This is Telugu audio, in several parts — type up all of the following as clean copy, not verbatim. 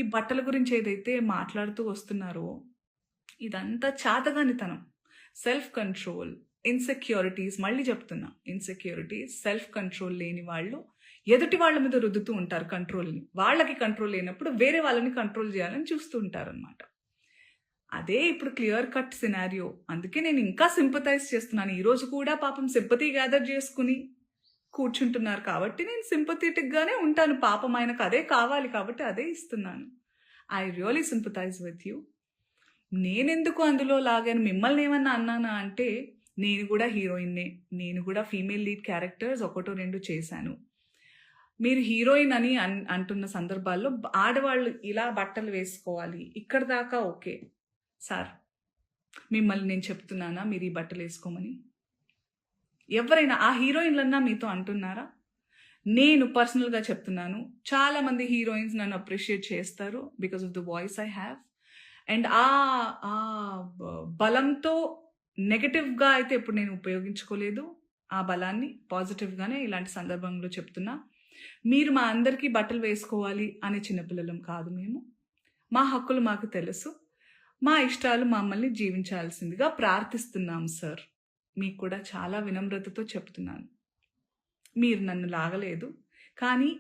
ఈ బట్టల గురించి ఏదైతే మాట్లాడుతూ వస్తున్నారో, ఇదంతా చాతగానితనం. సెల్ఫ్ కంట్రోల్, ఇన్‌సెక్యూరిటీస్ మళ్ళీ చెప్తున్నా. ఇన్‌సెక్యూరిటీస్, సెల్ఫ్ కంట్రోల్ లేని వాళ్ళు ఎదుటి వాళ్ళ మీద రుద్దుతూ ఉంటారు కంట్రోల్‌ని. వాళ్ళకి కంట్రోల్ లేనప్పుడు వేరే వాళ్ళని కంట్రోల్ చేయాలని చూస్తూ ఉంటారనమాట. అదే ఇప్పుడు క్లియర్ కట్ సినారియో. అందుకే నేను ఇంకా సింపథైజ్ చేస్తున్నాను. ఈరోజు కూడా పాపం సింపథీ గ్యాదర్ చేసుకుని కూర్చుంటున్నారు కాబట్టి నేను సింపథెటిక్‌గానే ఉంటాను. పాపం ఆయనకు అదే కావాలి కాబట్టి అదే ఇస్తున్నాను. I really sympathise with you. నేనెందుకు అందులో లాగాను, మిమ్మల్ని ఏమన్నా అన్నానా అంటే, నేను కూడా హీరోయిన్నే. నేను కూడా ఫీమేల్ లీడ్ క్యారెక్టర్స్ ఒకటో రెండు చేశాను. మీరు హీరోయిన్ అని అంటున్న సందర్భాల్లో ఆడవాళ్ళు ఇలా బట్టలు వేసుకోవాలి, ఇక్కడ దాకా ఓకే. సార్, మిమ్మల్ని నేను చెప్తున్నానా మీరు ఈ బట్టలు వేసుకోమని? ఎవరైనా ఆ హీరోయిన్లన్నా మీతో అంటున్నారా? నేను పర్సనల్గా చెప్తున్నాను, చాలామంది హీరోయిన్స్ నన్ను అప్రిషియేట్ చేస్తారు because of the voice I have. And ఆ బలంతో నెగటివ్గా అయితే ఎప్పుడు నేను ఉపయోగించుకోలేదు. ఆ బలాన్ని పాజిటివ్గానే ఇలాంటి సందర్భంలో చెప్తున్నా. మీరు మా అందరికీ బట్టలు వేసుకోవాలి అనే చిన్నపిల్లలం కాదు మేము. మా హక్కులు మాకు తెలుసు. మా ఇష్టాలు మమ్మల్ని జీవించాల్సిందిగా ప్రార్థిస్తున్నాం సార్. మీకు కూడా చాలా వినమ్రతతో చెప్తున్నాను. మీరు నన్ను లాగలేదు, కానీ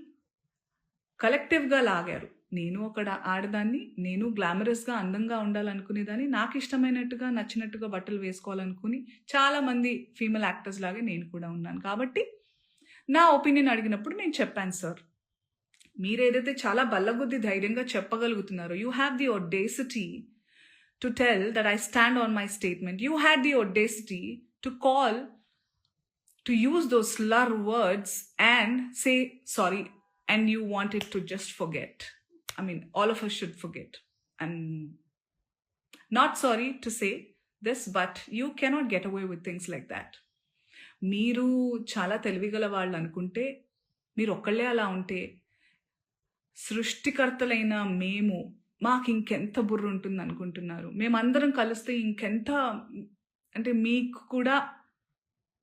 కలెక్టివ్గా లాగారు. నేను ఒక ఆడదాన్ని, నేను గ్లామరస్గా అందంగా ఉండాలనుకునేదాన్ని, నాకు ఇష్టమైనట్టుగా నచ్చినట్టుగా బట్టలు వేసుకోవాలనుకుని చాలామంది ఫీమేల్ యాక్టర్స్ లాగే నేను కూడా ఉన్నాను. కాబట్టి నా ఒపీనియన్ అడిగినప్పుడు నేను చెప్పాను సార్. మీరు ఏదైతే చాలా బల్లగుద్ది ధైర్యంగా చెప్పగలుగుతున్నారో, you have the audacity to tell that I stand on my statement. You had the audacity to call, to use those slur words and say sorry, and you wanted to just forget. I mean, all of us should forget. I'm not sorry to say this, but you cannot get away with things like that. మీరు చాలా తెలివిగల వాళ్ళు అనుకుంటే, మీరు ఒక్కళ్ళే అలా ఉంటే, సృష్టికర్తలైన మేము మాకు ఇంకెంత బుర్ర ఉంటుంది అనుకుంటున్నారు? మేమందరం కలిస్తే ఇంకెంత, అంటే మీకు కూడా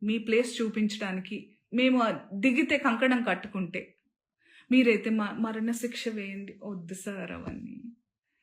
మీ ప్లేస్ చూపించడానికి మేము దిగితే కంకణం కట్టుకుంటే, మీరైతే మరణ శిక్ష వేయండి. వద్దు సార్ అవన్నీ.